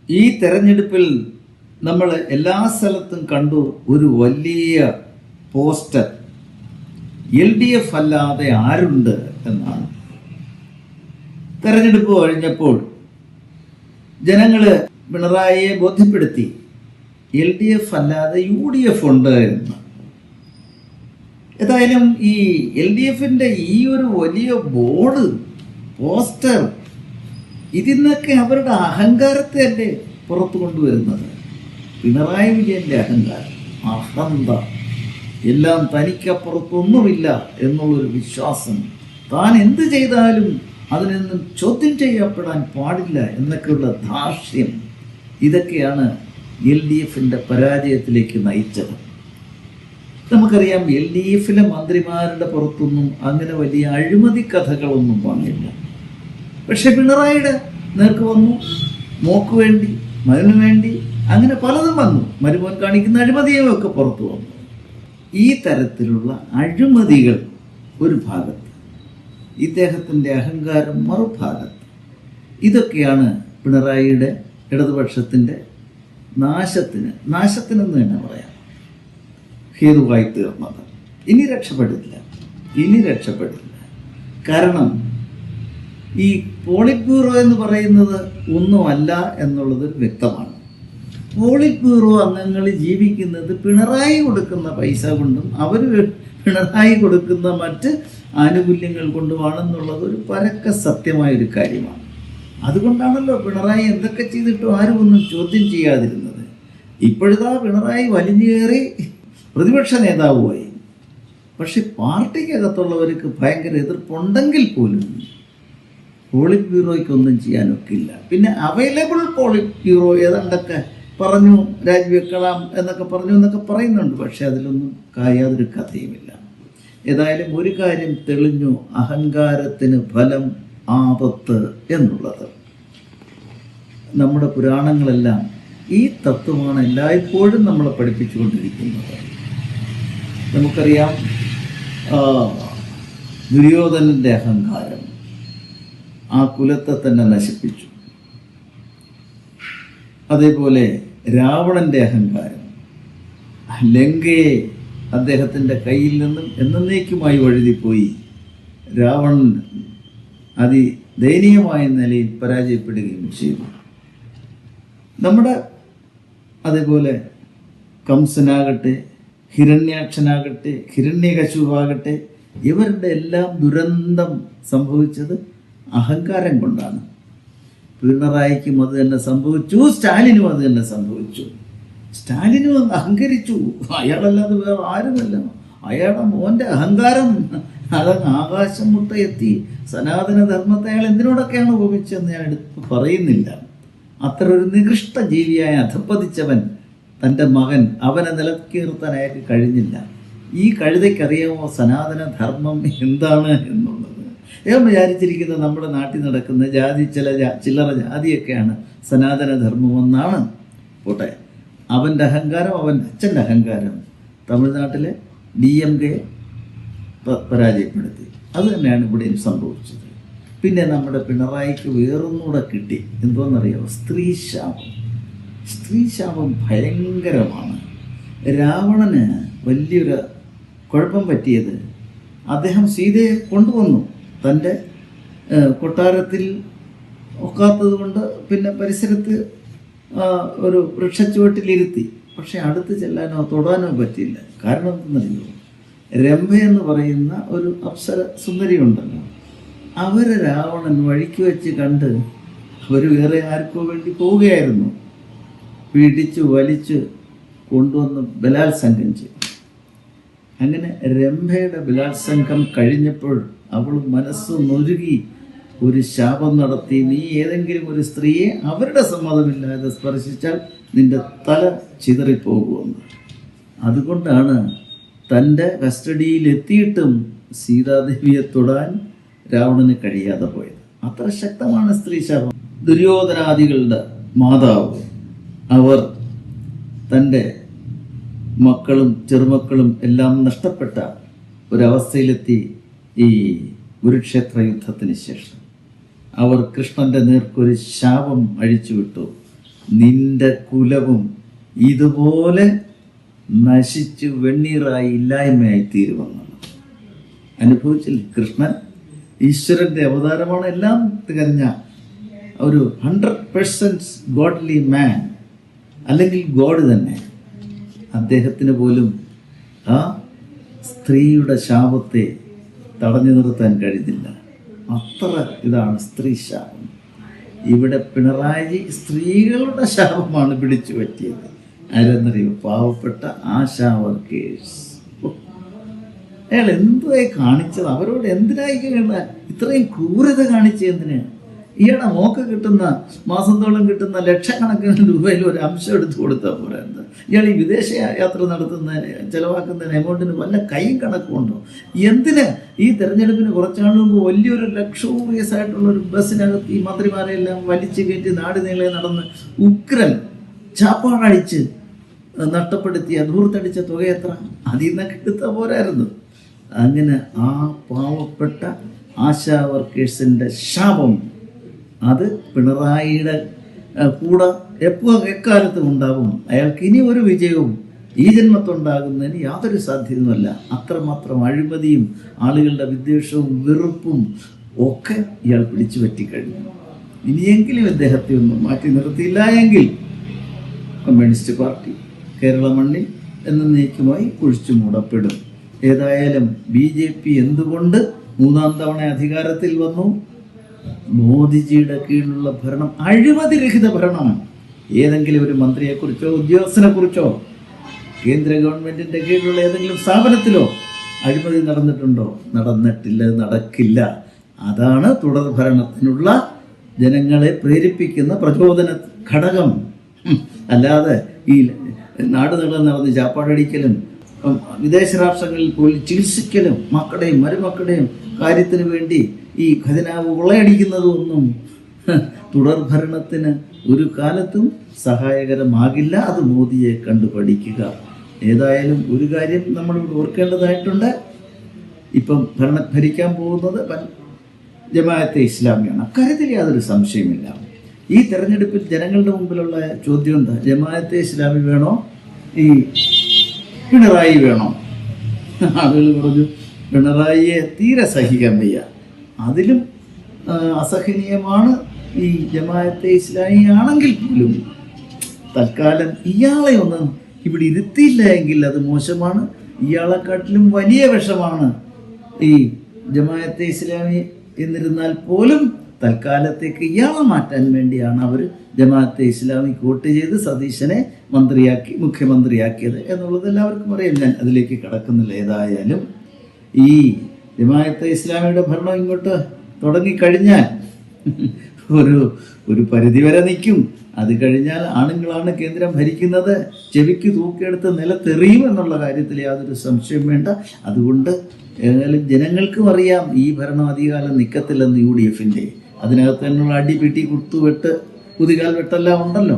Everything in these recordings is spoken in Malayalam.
ഈ തെരഞ്ഞെടുപ്പിൽ നമ്മൾ എല്ലാ സ്ഥലത്തും കണ്ടു ഒരു വലിയ പോസ്റ്റർ, LDF അല്ലാതെ ആരുണ്ട് എന്നാണ്. തെരഞ്ഞെടുപ്പ് കഴിഞ്ഞപ്പോൾ ജനങ്ങള് പിണറായിയെ ബോധ്യപ്പെടുത്തി LDF അല്ലാതെ UDF ഉണ്ട് എന്ന്. ഏതായാലും ഈ LDFന്റെ ഈ ഒരു വലിയ ബോർഡ്, പോസ്റ്റർ, ഇതിൽ നിന്നൊക്കെ അവരുടെ അഹങ്കാരത്തെ അല്ലേ പുറത്തു കൊണ്ടുവരുന്നത്. പിണറായി വിജയന്റെ അഹങ്കാരം, അഹന്ത, എല്ലാം തനിക്കപ്പുറത്തൊന്നുമില്ല എന്നുള്ളൊരു വിശ്വാസം, താൻ എന്ത് ചെയ്താലും അതിനൊന്നും ചോദ്യം ചെയ്യപ്പെടാൻ പാടില്ല എന്നൊക്കെയുള്ള ധാർഷ്ട്യം, ഇതൊക്കെയാണ് LDFന്റെ പരാജയത്തിലേക്ക് നയിച്ചത്. നമുക്കറിയാം, LDFലെ മന്ത്രിമാരുടെ പുറത്തൊന്നും അങ്ങനെ വലിയ അഴിമതി കഥകളൊന്നും വന്നില്ല. പക്ഷെ പിണറായിയുടെ നേർക്ക് വന്നു, മോക്ക് വേണ്ടി, മകന് വേണ്ടി, അങ്ങനെ പലതും വന്നു. മരുമോൻ കാണിക്കുന്ന അഴിമതിയും ഒക്കെ പുറത്തു വന്നു. ഈ തരത്തിലുള്ള അഴിമതികൾ ഒരു ഭാഗത്ത്, ഇദ്ദേഹത്തിൻ്റെ അഹങ്കാരം മറുഭാഗത്ത്, ഇതൊക്കെയാണ് പിണറായിയുടെ ഇടതുപക്ഷത്തിൻ്റെ നാശത്തിനെന്ന് തന്നെ പറയാം ഹേതുവായി തീർന്നത്. ഇനി രക്ഷപ്പെടില്ല. കാരണം ഈ പോളിറ്റ് ബ്യൂറോ എന്ന് പറയുന്നത് ഒന്നുമല്ല എന്നുള്ളത് വ്യക്തമാണ്. പോളിറ്റ് ബ്യൂറോ അംഗങ്ങൾ ജീവിക്കുന്നത് പിണറായി കൊടുക്കുന്ന പൈസ കൊണ്ടും അവർ പിണറായി കൊടുക്കുന്ന മറ്റ് ആനുകൂല്യങ്ങൾ കൊണ്ടുമാണെന്നുള്ളത് ഒരു പരക്ക സത്യമായൊരു കാര്യമാണ്. അതുകൊണ്ടാണല്ലോ പിണറായി എന്തൊക്കെ ചെയ്തിട്ടും ആരും ഒന്നും ചോദ്യം ചെയ്യാതിരുന്നത്. ഇപ്പോഴത്തെ പിണറായി വലിഞ്ഞേറി പ്രതിപക്ഷ നേതാവുമായി. പക്ഷെ പാർട്ടിക്കകത്തുള്ളവർക്ക് ഭയങ്കര എതിർപ്പുണ്ടെങ്കിൽ പോലും പോളിറ്റ് ബ്യൂറോയ്ക്കൊന്നും ചെയ്യാനൊക്കില്ല. പിന്നെ അവൈലബിൾ പോളിറ്റ് ബ്യൂറോ ഏതാണ്ടൊക്കെ പറഞ്ഞു, രാജിവെക്കണം എന്നൊക്കെ പറയുന്നുണ്ട്. പക്ഷെ അതിലൊന്നും യാതൊരു കഥയുമില്ല. ഏതായാലും ഒരു കാര്യം തെളിഞ്ഞു, അഹങ്കാരത്തിന് ഫലം ആപത്ത് എന്നുള്ളത്. നമ്മുടെ പുരാണങ്ങളെല്ലാം ഈ തത്വമാണ് എല്ലായ്പ്പോഴും നമ്മളെ പഠിപ്പിച്ചുകൊണ്ടിരിക്കുന്നത്. നമുക്കറിയാം, ദുര്യോധനൻ്റെ അഹങ്കാരം ആ കുലത്തെ തന്നെ നശിപ്പിച്ചു. അതേപോലെ രാവണൻ്റെ അഹങ്കാരം ലങ്കയെ അദ്ദേഹത്തിൻ്റെ കയ്യിൽ നിന്നും എന്നേക്കുമായി വഴുതിപ്പോയി. രാവണൻ അതിദയനീയമായ നിലയിൽ പരാജയപ്പെടുകയും ചെയ്തു. അതേപോലെ കംസനാകട്ടെ, ഹിരണ്യാക്ഷനാകട്ടെ, ഹിരണ്യകശുവാകട്ടെ, ഇവരുടെ എല്ലാം ദുരന്തം സംഭവിച്ചത് അഹങ്കാരം കൊണ്ടാണ്. പിണറായിക്കും അത് തന്നെ സംഭവിച്ചു, സ്റ്റാലിനും അത് തന്നെ സംഭവിച്ചു. സ്റ്റാലിനും അഹങ്കരിച്ചു, അയാളല്ലാതെ വേറെ ആരുമല്ല. അയാളുടെ മോൻ്റെ അഹങ്കാരം അതങ്ങ് ആകാശം മുട്ട എത്തി. സനാതനധർമ്മത്തെ അയാൾ എന്തിനോടൊക്കെയാണ് ഉപമിച്ചതെന്ന് ഞാൻ എടുത്ത് പറയുന്നില്ല. അത്ര ഒരു നികൃഷ്ട ജീവിയായ അധപ്പതിച്ചവൻ, തൻ്റെ മകൻ, അവനെ നിലക്കി നിർത്താൻ അയാൾക്ക് കഴിഞ്ഞില്ല. ഈ കഴുതയ്ക്കറിയാമോ സനാതനധർമ്മം എന്താണ് എന്നുള്ളത്? ഞാൻ വിചാരിച്ചിരിക്കുന്ന നമ്മുടെ നാട്ടിൽ നടക്കുന്ന ചില്ലറ ജാതിയൊക്കെയാണ് സനാതനധർമ്മമെന്നാണ്. പോട്ടെ, അവൻ്റെ അഹങ്കാരം, അവൻ്റെ അച്ഛൻ്റെ അഹങ്കാരം തമിഴ്നാട്ടിലെ DMK പരാജയപ്പെടുത്തി. അത് തന്നെയാണ് ഇവിടെയും സംഭവിച്ചത്. പിന്നെ നമ്മുടെ പിണറായിക്ക് വേറൊന്നുകൂടെ കിട്ടി. എന്തോന്നറിയാമോ? സ്ത്രീശാപം ഭയങ്കരമാണ്. രാവണന് വലിയൊരു കുഴപ്പം പറ്റിയത്, അദ്ദേഹം സീതയെ കൊണ്ടുവന്നു, തൻ്റെ കൊട്ടാരത്തിൽ ഒക്കാത്തത് കൊണ്ട് പിന്നെ പരിസരത്ത് ഒരു വൃക്ഷച്ചുവട്ടിലിരുത്തി. പക്ഷെ അടുത്ത് ചെല്ലാനോ തൊടാനോ പറ്റിയില്ല. കാരണം എന്തെന്നറിയോ? രംഭ എന്ന് പറയുന്ന ഒരു അപ്സര സുന്ദരിയുണ്ടല്ലോ, അവരെ രാവണൻ വഴിക്ക് വെച്ച് കണ്ട് അവർ വേറെ ആർക്കോ വേണ്ടി പോവുകയായിരുന്നു. പിടിച്ചു വലിച്ച് കൊണ്ടുവന്ന് ബലാത്സംഗം ചെയ്തു. അങ്ങനെ രംഭയുടെ ബലാത്സംഗം കഴിഞ്ഞപ്പോൾ അവൾ മനസ്സ് നൊരുകി ഒരു ശാപം നടത്തി, നീ ഏതെങ്കിലും ഒരു സ്ത്രീയെ അവരുടെ സമ്മതമില്ലാതെ സ്പർശിച്ചാൽ നിന്റെ തല ചിതറിപ്പോകുമെന്ന്. അതുകൊണ്ടാണ് തൻ്റെ കസ്റ്റഡിയിലെത്തിയിട്ടും സീതാദേവിയെ തൊടാൻ രാവണന് കഴിയാതെ പോയത്. അത്ര ശക്തമാണ് സ്ത്രീശാപം. ദുര്യോധനാദികളുടെ മാതാവ്, അവർ തൻ്റെ മക്കളും ചെറുമക്കളും എല്ലാം നഷ്ടപ്പെട്ട ഒരവസ്ഥയിലെത്തി. ഈ കുരുക്ഷേത്ര യുദ്ധത്തിന് ശേഷം അവർ കൃഷ്ണൻ്റെ നേർക്കൊരു ശാപം അഴിച്ചുവിട്ടു. നിന്റെ കുലവും ഇതുപോലെ നശിച്ചു വെണ്ണീറായി ഇല്ലായ്മയായി തീരുമെന്നാണ് അനുഭവിച്ചില്ല. കൃഷ്ണൻ ഈശ്വരൻ്റെ അവതാരമാണ്, എല്ലാം തികഞ്ഞ ഒരു 100% ഗോഡ്ലി മാൻ, അല്ലെങ്കിൽ ഗോഡ് തന്നെ. അദ്ദേഹത്തിന് പോലും ആ സ്ത്രീയുടെ ശാപത്തെ തടഞ്ഞു നിർത്താൻ കഴിഞ്ഞില്ല. അത്ര ഇതാണ് സ്ത്രീ ശാപം. ഇവിടെ പിണറായി സ്ത്രീകളുടെ ശാപമാണ് പിടിച്ചു പറ്റിയത്. ആരെന്നറിയോ? പാവപ്പെട്ട ആശാ വർക്കേഴ്സ്. അയാൾ എന്തുവായി കാണിച്ചത്? അവരോട് എന്തിനായിക്കണ്ട ഇത്രയും ക്രൂരത കാണിച്ചത്? എന്തിനാണ്? ഇയാളുടെ മോക്ക് കിട്ടുന്ന മാസം തോളം കിട്ടുന്ന ലക്ഷക്കണക്കിന് രൂപയിൽ ഒരു അംശം എടുത്തു കൊടുത്താൽ പോരാ? എന്താ ഇയാൾ ഈ വിദേശ യാത്ര നടത്തുന്നതിന് ചിലവാക്കുന്നതിന് എമൗണ്ടിന് വല്ല കൈയും കണക്കുണ്ടോ? എന്തിന് ഈ തെരഞ്ഞെടുപ്പിന് കുറച്ചാൾ മുമ്പ് വലിയൊരു ലക്ഷൂറിയസ് ആയിട്ടുള്ള ഒരു ബസ്സിനകത്ത് ഈ മന്ത്രിമാരെല്ലാം വലിച്ചു കയറ്റി നാട് നീളെ നടന്ന് ഉഗ്രൻ ചാപ്പാടടിച്ച് നഷ്ടപ്പെടുത്തിയ ധൂർത്തടിച്ച തുക എത്ര? അതിൽ നിന്നൊക്കെ എടുത്താൽ പോരായിരുന്നു. അങ്ങനെ ആ പാവപ്പെട്ട ആശാ വർക്കേഴ്സിൻ്റെ ശാപം അത് പിണറായിയുടെ കൂടെ എക്കാലത്തും ഉണ്ടാകും. അയാൾക്ക് ഇനി ഒരു വിജയവും ഈ ജന്മത്തുണ്ടാകുന്നതിന് യാതൊരു സാധ്യതയുമല്ല. അത്രമാത്രം അഴിമതിയും ആളുകളുടെ വിദ്വേഷവും വെറുപ്പും ഒക്കെ ഇയാൾ പിടിച്ചു പറ്റിക്കഴിഞ്ഞു. ഇനിയെങ്കിലും ഇദ്ദേഹത്തെ ഒന്നും മാറ്റി നിർത്തിയില്ല എങ്കിൽ കമ്മ്യൂണിസ്റ്റ് പാർട്ടി കേരള മണ്ണിൽ എന്നേക്കുമായി കുഴിച്ചു മൂടപ്പെടും. ഏതായാലും BJP എന്തുകൊണ്ട് 3ാം തവണ അധികാരത്തിൽ വന്നു? മോദിജിയുടെ കീഴിലുള്ള ഭരണം അഴിമതിരഹിത ഭരണം. ഏതെങ്കിലും ഒരു മന്ത്രിയെക്കുറിച്ചോ ഉദ്യോഗസ്ഥനെക്കുറിച്ചോ കേന്ദ്ര ഗവൺമെൻറ്റിൻ്റെ കീഴിലുള്ള ഏതെങ്കിലും സ്ഥാപനത്തിലോ അഴിമതി നടന്നിട്ടുണ്ടോ? നടന്നിട്ടില്ല, നടക്കില്ല. അതാണ് തുടർ ഭരണത്തിനുള്ള ജനങ്ങളെ പ്രേരിപ്പിക്കുന്ന പ്രചോദന ഘടകം. അല്ലാതെ ഈ നാട് നീളം നടന്ന് ചാപ്പാടടിക്കലും വിദേശ രാഷ്ട്രങ്ങളിൽ പോയി ചികിത്സിക്കലും മക്കളുടെയും മരുമക്കളുടെയും കാര്യത്തിന് വേണ്ടി ഈ ഖജനാവ് കൊള്ളയടിക്കുന്നതൊന്നും തുടർ ഭരണത്തിന് ഒരു കാലത്തും സഹായകരമാകില്ല. അത് മോദിയെ കണ്ടു പഠിക്കുക. ഏതായാലും ഒരു കാര്യം നമ്മളിവിടെ ഓർക്കേണ്ടതായിട്ടുണ്ട്. ഇപ്പം ഭരിക്കാൻ പോകുന്നത് ജമാഅത്തെ ഇസ്ലാമിയാണ്. അക്കാര്യത്തിൽ യാതൊരു സംശയമില്ല. ഈ തെരഞ്ഞെടുപ്പിൽ ജനങ്ങളുടെ മുമ്പിലുള്ള ചോദ്യം എന്താ? ജമാഅത്തെ ഇസ്ലാമി വേണോ, ഈ പിണറായി വേണോ? ആളുകൾ പറഞ്ഞു പിണറായിയെ തീരെ സഹിക്കാൻ വയ്യ. അതിലും അസഹനീയമാണ് ഈ ജമാഅത്തെ ഇസ്ലാമി ആണെങ്കിൽ പോലും തൽക്കാലം ഇയാളെ ഒന്നും ഇവിടെ ഇരുത്തിയില്ല എങ്കിൽ അത് മോശമാണ്. ഇയാളെക്കാട്ടിലും വലിയ വിഷമാണ് ഈ ജമാഅത്തെ ഇസ്ലാമി. എന്നിരുന്നാൽ പോലും തൽക്കാലത്തേക്ക് ഇയാളെ മാറ്റാൻ വേണ്ടിയാണ് അവർ ജമാഅത്തെ ഇസ്ലാമി വോട്ട് ചെയ്ത് സതീശനെ മുഖ്യമന്ത്രിയാക്കിയത് എന്നുള്ളത് എല്ലാവർക്കും അറിയാം. ഞാൻ അതിലേക്ക് കടക്കുന്നില്ല. ഏതായാലും ഈ ജമാഅത്തെ ഇസ്ലാമിയുടെ ഭരണം ഇങ്ങോട്ട് തുടങ്ങിക്കഴിഞ്ഞാൽ ഒരു പരിധിവരെ നിൽക്കും. അത് കഴിഞ്ഞാൽ ആണുങ്ങളാണ് കേന്ദ്രം ഭരിക്കുന്നത്. ചെവിക്ക് തൂക്കിയെടുത്ത് നിലത്തെറിയും എന്നുള്ള കാര്യത്തിൽ യാതൊരു സംശയം വേണ്ട. അതുകൊണ്ട് ഏതായാലും ജനങ്ങൾക്കും അറിയാം ഈ ഭരണം അധികകാലം നിൽക്കത്തില്ലെന്ന് UDFൻ്റെ. അതിനകത്ത് തന്നെയുള്ള അടിപിടി കുത്തുവെട്ട് കുതികാൽ വെട്ടെല്ലാം ഉണ്ടല്ലോ.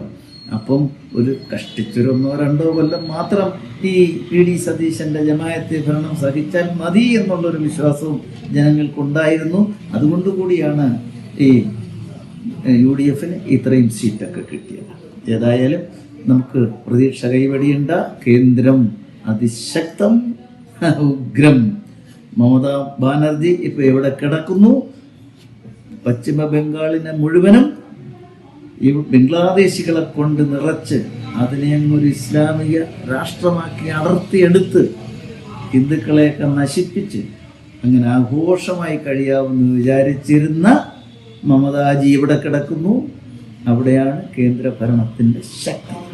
അപ്പം ഒരു കഷ്ടിച്ചൊരു 1-2 കൊല്ലം മാത്രം ഈ PD സതീശൻ്റെ ജമാഅത്തെ ഭരണം സഹിച്ചാൽ മതി എന്നുള്ളൊരു വിശ്വാസവും ജനങ്ങൾക്കുണ്ടായിരുന്നു. അതുകൊണ്ടുകൂടിയാണ് ഈ UDFന് ഇത്രയും സീറ്റൊക്കെ കിട്ടിയത്. ഏതായാലും നമുക്ക് പ്രതീക്ഷ കൈവടിയേണ്ട. കേന്ദ്രം അതിശക്തം, ഉഗ്രം. മമതാ ബാനർജി ഇപ്പോൾ എവിടെ കിടക്കുന്നു? പശ്ചിമ ബംഗാളിനെ മുഴുവനും ഈ ബംഗ്ലാദേശികളെ കൊണ്ട് നിറച്ച് അതിനെ അങ്ങൊരു ഇസ്ലാമിക രാഷ്ട്രമാക്കി അടർത്തിയെടുത്ത് ഹിന്ദുക്കളെയൊക്കെ നശിപ്പിച്ച് അങ്ങനെ ആഘോഷമായി കഴിയാമെന്ന് വിചാരിച്ചിരുന്ന മമതാജി ഇവിടെ കിടക്കുന്നു. അവിടെയാണ് കേന്ദ്ര ഭരണത്തിൻ്റെ ശക്തി.